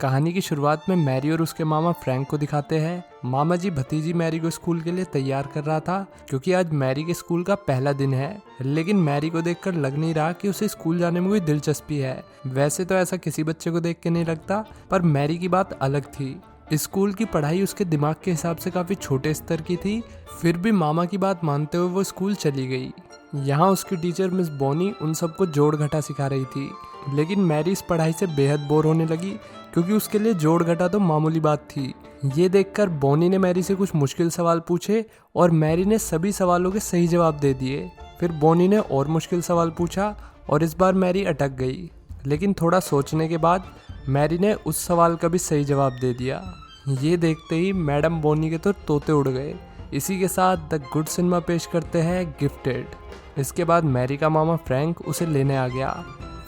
कहानी की शुरुआत में मैरी और उसके मामा फ्रैंक को दिखाते हैं। मामा जी भतीजी मैरी को स्कूल के लिए तैयार कर रहा था क्योंकि आज मैरी के स्कूल का पहला दिन है। लेकिन मैरी को देखकर लग नहीं रहा कि उसे स्कूल जाने में कोई दिलचस्पी है। वैसे तो ऐसा किसी बच्चे को देख के नहीं लगता, पर मैरी की बात अलग थी। स्कूल की पढ़ाई उसके दिमाग के हिसाब से काफी छोटे स्तर की थी, फिर भी मामा की बात मानते हुए वो स्कूल चली गई। यहाँ उसकी टीचर मिस बोनी उन सबको जोड़ घटा सिखा रही थी, लेकिन मैरी इस पढ़ाई से बेहद बोर होने लगी क्योंकि उसके लिए जोड़ घटा तो मामूली बात थी। ये देखकर बोनी ने मैरी से कुछ मुश्किल सवाल पूछे और मैरी ने सभी सवालों के सही जवाब दे दिए। फिर बोनी ने और मुश्किल सवाल पूछा और इस बार मैरी अटक गई, लेकिन थोड़ा सोचने के बाद मैरी ने उस सवाल का भी सही जवाब दे दिया। ये देखते ही मैडम बोनी के तो तोते उड़ गए। इसी के साथ द गुड सिनेमा पेश करते हैं गिफ्टेड। इसके बाद मैरी का मामा फ्रैंक उसे लेने आ गया।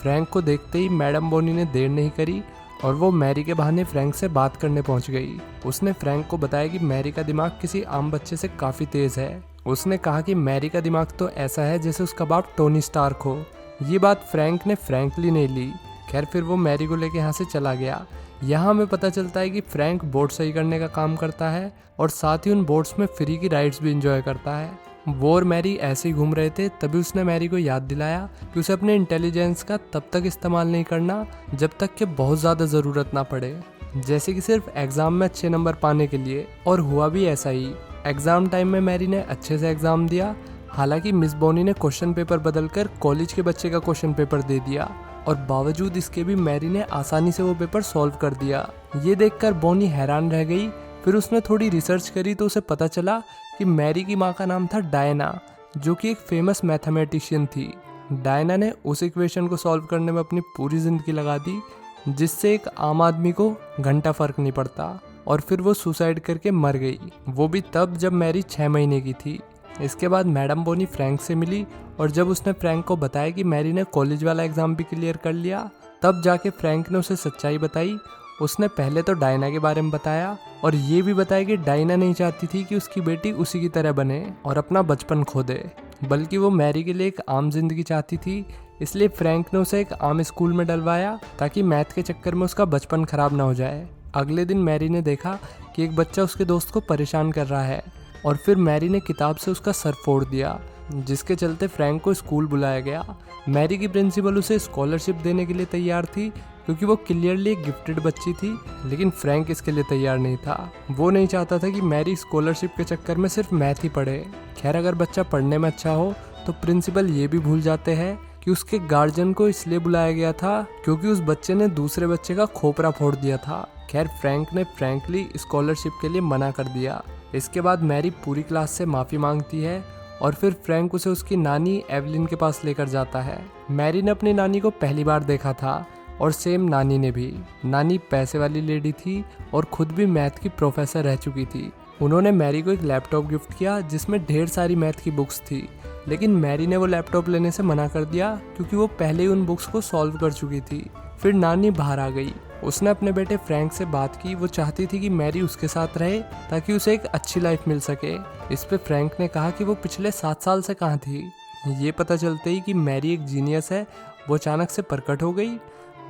फ्रैंक को देखते ही मैडम बोनी ने देर नहीं करी और वो मैरी के बहाने फ्रैंक से बात करने पहुंच गई। उसने फ्रैंक को बताया कि मैरी का दिमाग किसी आम बच्चे से काफ़ी तेज है। उसने कहा कि मैरी का दिमाग तो ऐसा है जैसे उसका बाप टोनी स्टार्क हो। ये बात फ्रैंक ने फ्रैंकली नहीं ली। खैर फिर वो मैरी को लेके यहाँ से चला गया। यहाँ हमें पता चलता है कि फ्रैंक बोट सही करने का काम करता है और साथ ही उन बोट्स में फ्री की राइड्स भी इंजॉय करता है। वो और मैरी ऐसे ही घूम रहे थे, तभी उसने मैरी को याद दिलाया कि उसे अपने इंटेलिजेंस का तब तक इस्तेमाल नहीं करना जब तक कि बहुत ज़्यादा ज़रूरत ना पड़े, जैसे कि सिर्फ एग्ज़ाम में अच्छे नंबर पाने के लिए। और हुआ भी ऐसा ही। एग्ज़ाम टाइम में मैरी ने अच्छे से एग्ज़ाम दिया। हालांकि मिस बोनी ने क्वेश्चन पेपर बदलकर कॉलेज के बच्चे का क्वेश्चन पेपर दे दिया और बावजूद इसके भी मैरी ने आसानी से वो पेपर सॉल्व कर दिया। ये देखकर बोनी हैरान रह गई। फिर उसने थोड़ी रिसर्च करी तो उसे पता चला कि मैरी की माँ का नाम था डायना, जो कि एक फेमस मैथमेटिशियन थी। डायना ने उस इक्वेशन को सॉल्व करने में अपनी पूरी ज़िंदगी लगा दी, जिससे एक आम आदमी को घंटा फर्क नहीं पड़ता। और फिर वो सुसाइड करके मर गई, वो भी तब जब मैरी 6 महीने की थी। इसके बाद मैडम बोनी फ्रैंक से मिली और जब उसने फ्रैंक को बताया कि मैरी ने कॉलेज वाला एग्ज़ाम भी क्लियर कर लिया, तब जाके फ्रैंक ने उसे सच्चाई बताई। उसने पहले तो डायना के बारे में बताया और ये भी बताया कि डायना नहीं चाहती थी कि उसकी बेटी उसी की तरह बने और अपना बचपन खो दे, बल्कि वो मैरी के लिए एक आम जिंदगी चाहती थी। इसलिए फ्रैंक ने उसे एक आम स्कूल में डलवाया ताकि मैथ के चक्कर में उसका बचपन खराब ना हो जाए। अगले दिन मैरी ने देखा कि एक बच्चा उसके दोस्त को परेशान कर रहा है और फिर मैरी ने किताब से उसका सर फोड़ दिया, जिसके चलते फ्रैंक को स्कूल बुलाया गया। मैरी की प्रिंसिपल उसे स्कॉलरशिप देने के लिए तैयार थी क्योंकि वो क्लियरली एक गिफ्टेड बच्ची थी, लेकिन फ्रैंक इसके लिए तैयार नहीं था। वो नहीं चाहता था कि मैरी स्कॉलरशिप के चक्कर में सिर्फ मैथ ही पढ़े। खैर अगर बच्चा पढ़ने में अच्छा हो तो प्रिंसिपल ये भी भूल जाते हैं कि उसके गार्जियन को इसलिए बुलाया गया था क्योंकि उस बच्चे ने दूसरे बच्चे का खोपरा फोड़ दिया था। खैर फ्रैंक ने फ्रैंकली स्कॉलरशिप के लिए मना कर दिया। इसके बाद मैरी पूरी क्लास से माफ़ी मांगती है और फिर फ्रैंक उसे उसकी नानी एवलिन के पास लेकर जाता है। मैरी ने अपनी नानी को पहली बार देखा था और सेम नानी ने भी। नानी पैसे वाली लेडी थी और खुद भी मैथ की प्रोफेसर रह चुकी थी। उन्होंने मैरी को एक लैपटॉप गिफ्ट किया जिसमें ढेर सारी मैथ की बुक्स थी, लेकिन मैरी ने वो लैपटॉप लेने से मना कर दिया क्योंकि वो पहले ही उन बुक्स को सॉल्व कर चुकी थी। फिर नानी बाहर आ गई। उसने अपने बेटे फ्रैंक से बात की। वो चाहती थी कि मैरी उसके साथ रहे ताकि उसे एक अच्छी लाइफ मिल सके। इस पे फ्रैंक ने कहा कि वो पिछले 7 साल से कहाँ थी। ये पता चलते ही कि मैरी एक जीनियस है, वो अचानक से प्रकट हो गई।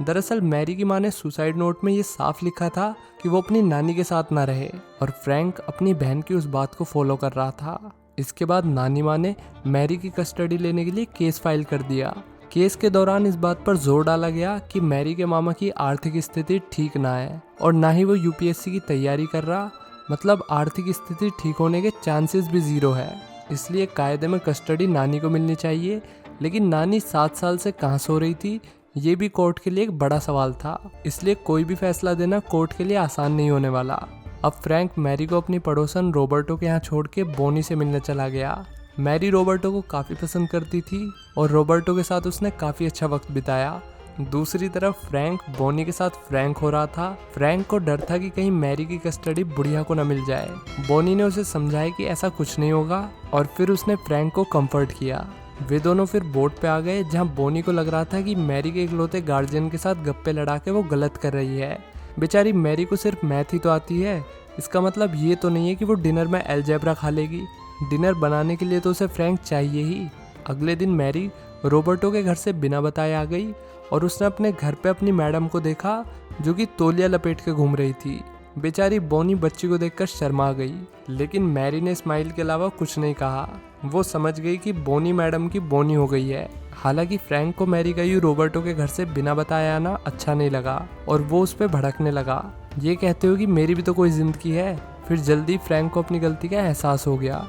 दरअसल मैरी की माँ ने सुसाइड नोट में ये साफ लिखा था कि वो अपनी नानी के साथ ना रहे और फ्रैंक अपनी बहन की उस बात को फॉलो कर रहा था। इसके बाद नानी माँ ने मैरी की कस्टडी लेने के लिए केस फाइल कर दिया। केस के दौरान इस बात पर जोर डाला गया कि मैरी के मामा की आर्थिक स्थिति ठीक ना है और ना ही वो यूपीएससी की तैयारी कर रहा, मतलब आर्थिक स्थिति ठीक होने के चांसेस भी 0 है। इसलिए कायदे में कस्टडी नानी को मिलनी चाहिए, लेकिन नानी 7 साल से कहाँ सो रही थी, ये भी कोर्ट के लिए एक बड़ा सवाल था। इसलिए कोई भी फैसला देना कोर्ट के लिए आसान नहीं होने वाला। अब फ्रैंक मैरी को अपनी पड़ोसन रॉबर्टो के यहाँ छोड़ के बोनी से मिलने चला गया। मैरी रॉबर्टो को काफ़ी पसंद करती थी और रॉबर्टो के साथ उसने काफ़ी अच्छा वक्त बिताया। दूसरी तरफ फ्रैंक बोनी के साथ फ्रैंक हो रहा था। फ्रैंक को डर था कि कहीं मैरी की कस्टडी बुढ़िया को न मिल जाए। बोनी ने उसे समझाया कि ऐसा कुछ नहीं होगा और फिर उसने फ्रैंक को कंफर्ट किया। वे दोनों फिर बोट पे आ गए जहां बोनी को लग रहा था कि मैरी के इकलौते गार्जियन के साथ गप्पे लड़ा के वो गलत कर रही है। बेचारी मैरी को सिर्फ मैथ ही तो आती है, इसका मतलब ये तो नहीं है कि वो डिनर में अलजेब्रा खा लेगी। डिनर बनाने के लिए तो उसे फ्रैंक चाहिए ही। अगले दिन मैरी रॉबर्टो के घर से बिना बताए आ गई और उसने अपने घर पे अपनी मैडम को देखा जो कि तौलिया लपेट के घूम रही थी। बेचारी बोनी बच्ची को देखकर शर्मा गई, लेकिन मैरी ने स्माइल के अलावा कुछ नहीं कहा। वो समझ गई कि बोनी मैडम की बोनी हो गई है। हालांकि फ्रैंक को मैरी का यूं रॉबर्टो के घर से बिना बताए आना अच्छा नहीं लगा और वो उस पर भड़कने लगा, ये कहते हुए कि मेरी भी तो कोई जिंदगी है। फिर जल्दी फ्रैंक को अपनी गलती का एहसास हो गया।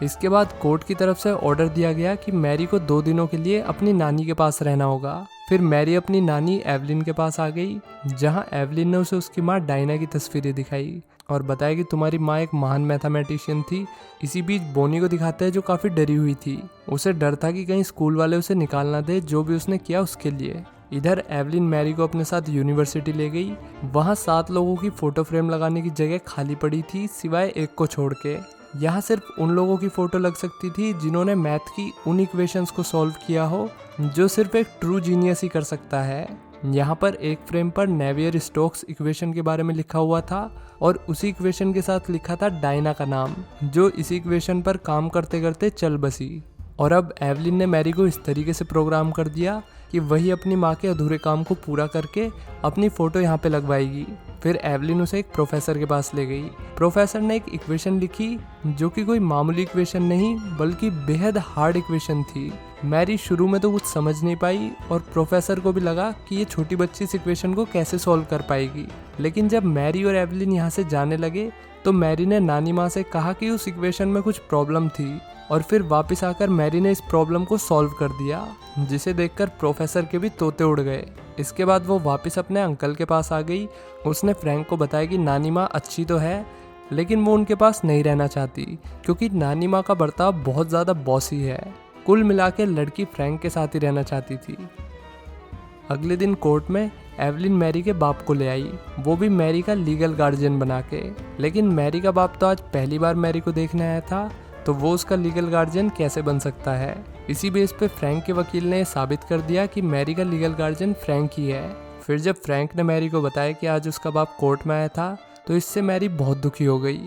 इसके बाद कोर्ट की तरफ से ऑर्डर दिया गया कि मैरी को 2 दिनों के लिए अपनी नानी के पास रहना होगा। फिर मैरी अपनी नानी एवलिन के पास आ गई, जहां एवलिन ने उसे उसकी माँ डायना की तस्वीरें दिखाई और बताया कि तुम्हारी माँ एक महान मैथमेटिशियन थी। इसी बीच बोनी को दिखाते हैं जो काफ़ी डरी हुई थी। उसे डर था कि कहीं स्कूल वाले उसे निकाल ना दे जो भी उसने किया उसके लिए। इधर एवलिन मैरी को अपने साथ यूनिवर्सिटी ले गई। वहाँ 7 लोगों की फोटो फ्रेम लगाने की जगह खाली पड़ी थी सिवाय एक को छोड़ के। यहाँ सिर्फ उन लोगों की फोटो लग सकती थी जिन्होंने मैथ की उन इक्वेशंस को सॉल्व किया हो जो सिर्फ एक ट्रू जीनियस ही कर सकता है। यहाँ पर एक फ्रेम पर नेवियर स्टोक्स इक्वेशन के बारे में लिखा हुआ था और उसी इक्वेशन के साथ लिखा था डायना का नाम, जो इसी इक्वेशन पर काम करते करते चल बसी। और अब एवलिन ने मैरी को इस तरीके से प्रोग्राम कर दिया कि वही अपनी माँ के अधूरे काम को पूरा करके अपनी फ़ोटो यहाँ पे लगवाएगी। फिर एवलिन उसे एक प्रोफेसर के पास ले गई। प्रोफेसर ने एक इक्वेशन लिखी जो कि कोई मामूली इक्वेशन नहीं बल्कि बेहद हार्ड इक्वेशन थी। मैरी शुरू में तो कुछ समझ नहीं पाई और प्रोफेसर को भी लगा कि ये छोटी बच्ची इस इक्वेशन को कैसे सॉल्व कर पाएगी। लेकिन जब मैरी और एवलिन यहाँ से जाने लगे तो मैरी ने नानी माँ से कहा कि उस इक्वेशन में कुछ प्रॉब्लम थी और फिर वापस आकर मैरी ने इस प्रॉब्लम को सॉल्व कर दिया, जिसे देखकर प्रोफेसर के भी तोते उड़ गए। इसके बाद वो वापस अपने अंकल के पास आ गई। उसने फ्रैंक को बताया कि नानी माँ अच्छी तो है लेकिन वो उनके पास नहीं रहना चाहती क्योंकि नानी माँ का बर्ताव बहुत ज़्यादा बॉसी है। कुल मिला के लड़की फ्रैंक के साथ ही रहना चाहती थी। अगले दिन कोर्ट में एवलिन मैरी के बाप को ले आई, वो भी मैरी का लीगल गार्जियन बना के। लेकिन मैरी का बाप तो आज पहली बार मैरी को देखने आया था, तो वो उसका लीगल गार्जियन कैसे बन सकता है। इसी बेस पे फ्रैंक के वकील ने साबित कर दिया कि मैरी का लीगल गार्जियन फ्रैंक ही है। फिर जब फ्रैंक ने मैरी को बताया कि आज उसका बाप कोर्ट में आया था तो इससे मैरी बहुत दुखी हो गई।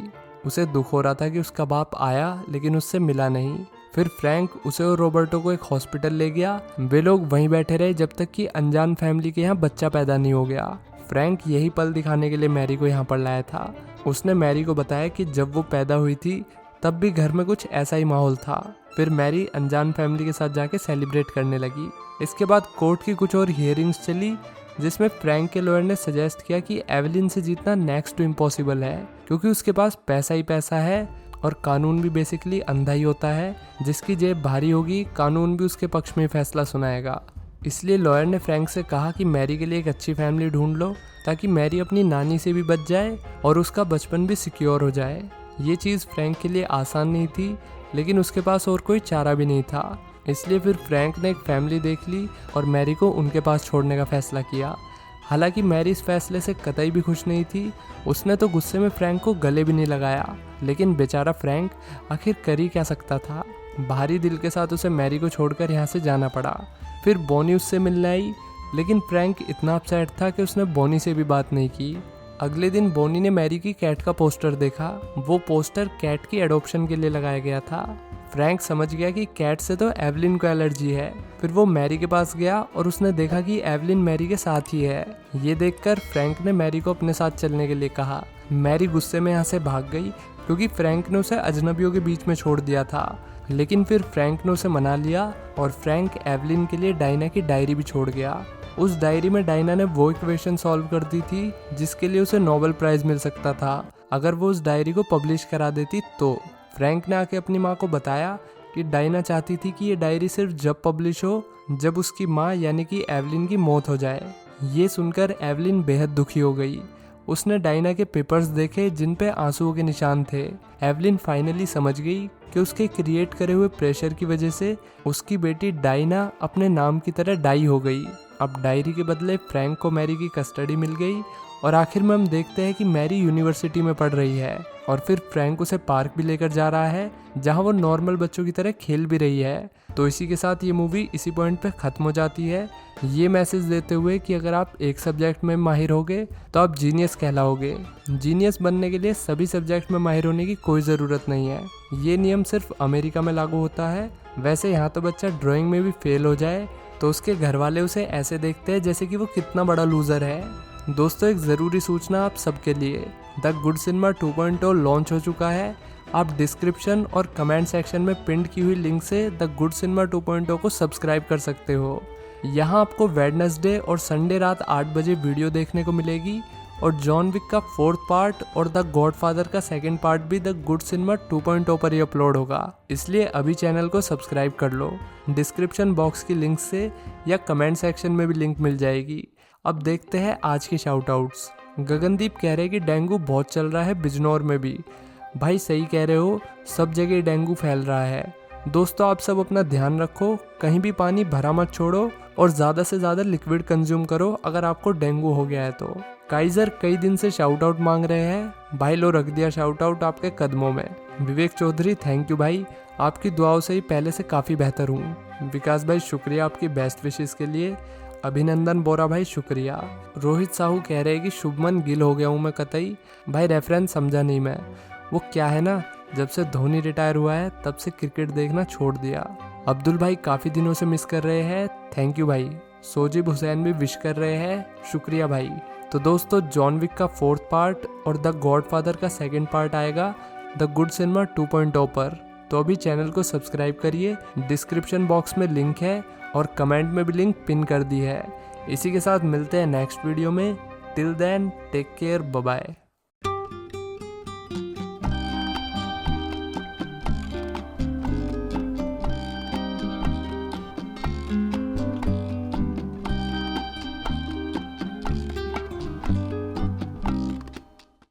उसे दुख हो रहा था कि उसका बाप आया लेकिन उससे मिला नहीं। फिर फ्रैंक उसे और रॉबर्टो को एक हॉस्पिटल ले गया। वे लोग वहीं बैठे रहे जब तक कि अनजान फैमिली के यहाँ बच्चा पैदा नहीं हो गया। फ्रैंक यही पल दिखाने के लिए मैरी को यहाँ पर लाया था। उसने मैरी को बताया कि जब वो पैदा हुई थी तब भी घर में कुछ ऐसा ही माहौल था। फिर मैरी अनजान फैमिली के साथ जाके सेलिब्रेट करने लगी। इसके बाद कोर्ट की कुछ और हियरिंग्स चली जिसमें फ्रैंक के लॉयर ने सजेस्ट किया कि एवलिन से जीतना नेक्स्ट टू इम्पॉसिबल है क्योंकि उसके पास पैसा ही पैसा है और कानून भी बेसिकली अंधा ही होता है। जिसकी जेब भारी होगी कानून भी उसके पक्ष में फैसला सुनाएगा। इसलिए लॉयर ने फ्रैंक से कहा कि मैरी के लिए एक अच्छी फैमिली ढूंढ लो ताकि मैरी अपनी नानी से भी बच जाए और उसका बचपन भी सिक्योर हो जाए। ये चीज़ फ्रैंक के लिए आसान नहीं थी लेकिन उसके पास और कोई चारा भी नहीं था। इसलिए फिर फ्रैंक ने एक फैमिली देख ली और मैरी को उनके पास छोड़ने का फैसला किया। हालांकि मैरी इस फैसले से कतई भी खुश नहीं थी। उसने तो गुस्से में फ्रैंक को गले भी नहीं लगाया, लेकिन बेचारा फ्रैंक आखिर कर ही क्या सकता था। भारी दिल के साथ उसे मैरी को छोड़कर यहाँ से जाना पड़ा। फिर बोनी उससे मिलने आई लेकिन फ्रैंक इतना अपसेट था कि उसने बोनी से भी बात नहीं की। अगले दिन बोनी ने मैरी की कैट का पोस्टर देखा। वो पोस्टर कैट की एडॉप्शन के लिए लगाया गया था। फ्रैंक समझ गया कि कैट से तो एवलिन को एलर्जी है। फिर वो मैरी के पास गया और उसने देखा कि एवलिन मैरी के साथ ही है। ये देखकर फ्रैंक ने मैरी को अपने साथ चलने के लिए कहा। मैरी गुस्से में यहाँ से भाग गई क्योंकि फ्रैंक ने उसे अजनबियों के बीच में छोड़ दिया था। लेकिन फिर फ्रैंक ने उसे मना लिया और फ्रैंक एवलिन के लिए डायना की डायरी भी छोड़ गया। उस डायरी में डायना ने वो इक्वेशन सॉल्व कर दी थी जिसके लिए उसे नोबेल प्राइज मिल सकता था अगर वो उस डायरी को पब्लिश करा देती तो। फ्रैंक ने आके अपनी माँ को बताया कि डायना चाहती थी कि ये डायरी सिर्फ जब पब्लिश हो जब उसकी माँ यानी कि एवलिन की मौत हो जाए। ये सुनकर एवलिन बेहद दुखी हो गई। उसने डायना के पेपर्स देखे जिन पे आंसुओं के निशान थे। एवलिन फाइनली समझ गई कि उसके क्रिएट करे हुए प्रेशर की वजह से उसकी बेटी डायना अपने नाम की तरह डाई हो गई। अब डायरी के बदले फ्रैंक को मैरी की कस्टडी मिल गई और आखिर में हम देखते हैं कि मैरी यूनिवर्सिटी में पढ़ रही है और फिर फ्रैंक उसे पार्क भी लेकर जा रहा है जहां वो नॉर्मल बच्चों की तरह खेल भी रही है। तो इसी के साथ ये मूवी इसी पॉइंट पे ख़त्म हो जाती है, ये मैसेज देते हुए कि अगर आप एक सब्जेक्ट में माहिर होगे तो आप जीनियस कहलाओगे। जीनियस बनने के लिए सभी सब्जेक्ट में माहिर होने की कोई ज़रूरत नहीं है। ये नियम सिर्फ अमेरिका में लागू होता है। वैसे यहाँ तो बच्चा ड्राइंग में भी फेल हो जाए तो उसके घर वाले उसे ऐसे देखते हैं जैसे कि वो कितना बड़ा लूजर है। दोस्तों एक ज़रूरी सूचना आप सबके लिए, द गुड सिनेमा 2.0 लॉन्च हो चुका है। आप डिस्क्रिप्शन और कमेंट सेक्शन में पिंड की हुई लिंक से द गुड सिनेमा 2.0 को सब्सक्राइब कर सकते हो। यहाँ आपको वेडनेसडे और संडे रात 8 बजे वीडियो देखने को मिलेगी और जॉन विक का 4th पार्ट और द गॉडफादर का 2nd पार्ट भी द गुड सिनेमा 2.0 पर ही अपलोड होगा। इसलिए अभी चैनल को सब्सक्राइब कर लो, डिस्क्रिप्शन बॉक्स की लिंक से या कमेंट सेक्शन में भी लिंक मिल जाएगी। अब देखते हैं आज के शाउट आउट्स। गगनदीप कह रहे हैं कि डेंगू बहुत चल रहा है बिजनौर में भी। भाई सही कह रहे हो, सब जगह डेंगू फैल रहा है। दोस्तों आप सब अपना ध्यान रखो, कहीं भी पानी भरा मत छोड़ो और ज़्यादा से ज़्यादा लिक्विड कंज्यूम करो अगर आपको डेंगू हो गया है तो। काइजर कई दिन से शाउट आउट मांग रहे हैं, भाई लो रख दिया शाउट आउट आपके कदमों में। विवेक चौधरी थैंक यू भाई, आपकी दुआओं से ही पहले से काफ़ी बेहतर हूँ। विकास भाई शुक्रिया आपकी बेस्ट विशेस के लिए। अभिनंदन बोरा भाई शुक्रिया। रोहित साहू कह रहे हैं कि शुभमन गिल हो गया हूँ मैं कतई। भाई रेफरेंस समझा नहीं मैं, वो क्या है ना, जब से धोनी रिटायर हुआ है तब से क्रिकेट देखना छोड़ दिया। अब्दुल भाई काफ़ी दिनों से मिस कर रहे हैं, थैंक यू भाई। सोजिब हुसैन भी विश कर रहे हैं, शुक्रिया भाई। तो दोस्तों जॉन विक का 4th पार्ट और द गॉडफादर का 2nd पार्ट आएगा द गुड सिनेमा 2.0 पर। तो अभी चैनल को सब्सक्राइब करिए, डिस्क्रिप्शन बॉक्स में लिंक है और कमेंट में भी लिंक पिन कर दी है। इसी के साथ मिलते हैं नेक्स्ट वीडियो में। Till then take care, bye bye.